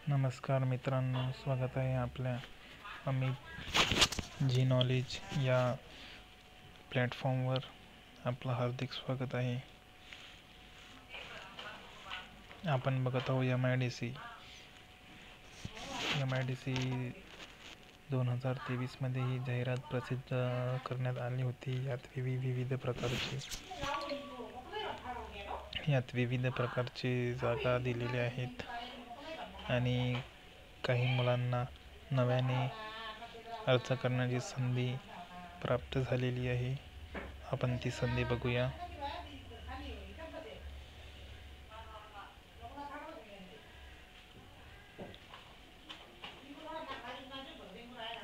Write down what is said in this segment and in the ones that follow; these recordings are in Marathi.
नमस्कार मित्रांनो, स्वागत आहे आपल्या अमित जी नॉलेज या प्लॅटफॉर्मवर. आपलं हार्दिक स्वागत आहे. आपण बघत आहोत MIDC 2023 मध्ये ही जाहिरात प्रसिद्ध करण्यात आली होती. यात विविध प्रकारचे जागा दिलेल्या आहेत आणि काही मुलांना नव्याने अर्ज करण्याची संधी प्राप्त झालेली आहे. आपण ती संधी बघूया.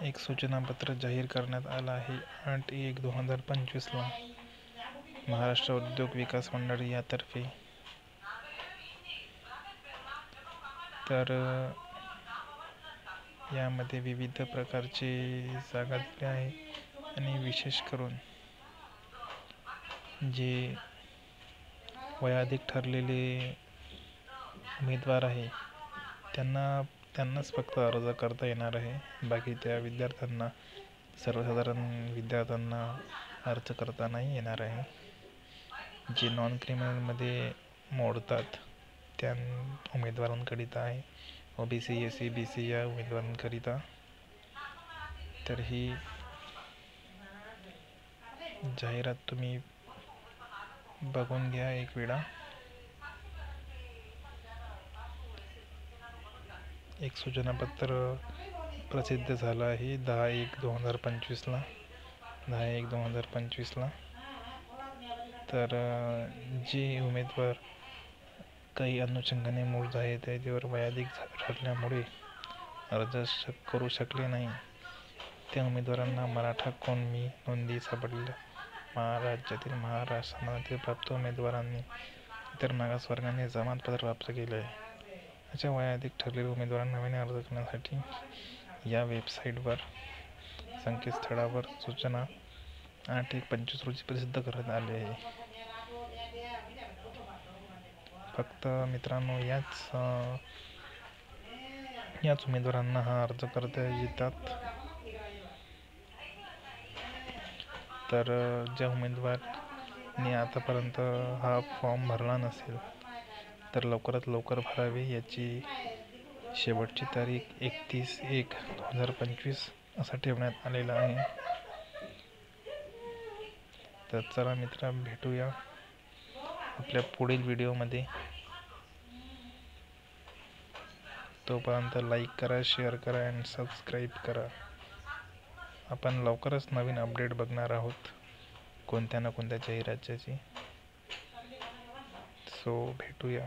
एक सूचनापत्र जाहीर करण्यात आलं आहे 8/1/2025 ला महाराष्ट्र उद्योग विकास मंडळ यातर्फे. तर यामध्ये विविध प्रकारचे जागा दिल्या आहे आणि विशेष करून जे वयाधिक ठरलेले उमेदवार आहे त्यांनाच फक्त अर्ज करता येणार आहे. बाकी त्या विद्यार्थ्यांना, सर्वसाधारण विद्यार्थ्यांना अर्ज करता नाही येणार आहे. जे नॉन क्रिमिनलमध्ये मोडतात त्या उमेदवारांकरिता आहे. OBC SC BC या उमेदवारांकरिता. तर ही जाहिरात तुम्ही बघून घ्या एक वेळा. एक सूचनापत्र प्रसिद्ध झालं आहे 10/1/2025 ला. तर जे उमेदवार काही अनुषंगाने मूळ आहे त्याच्यावर वयाधिक ठरल्यामुळे अर्ज करू शकले नाही, त्या उमेदवारांना मराठा कोणमी नोंदी सापडलेल्या महाराष्ट्रातील समाजातील प्राप्त उमेदवारांनी इतर मागासवर्गाने जमातपत्र प्राप्त केले आहे अशा वयाधिक ठरलेल्या उमेदवारांना नव्याने अर्ज करण्यासाठी या वेबसाईटवर, संकेतस्थळावर सूचना 8/1/25 रोजी प्रसिद्ध करण्यात आली आहे. फक्त मित्रांनो याच उमेदवारांना हा अर्ज करता येतात. तर ज्या उमेदवारांनी आतापर्यंत हा फॉर्म भरला नसेल तर लवकरात लवकर भरावे. याची शेवटची तारीख 31/1/2025 असा ठेवण्यात आलेला आहे. तर चला मित्रा, भेटूया आपल्या पुढील व्हिडिओमध्ये. तोपर्यंत लाईक करा, शेअर करा आणि सबस्क्राईब करा. आपण लवकरच नवीन अपडेट बघणार आहोत कोणत्या ना कोणत्या जाहिरातीची. सो भेटूया.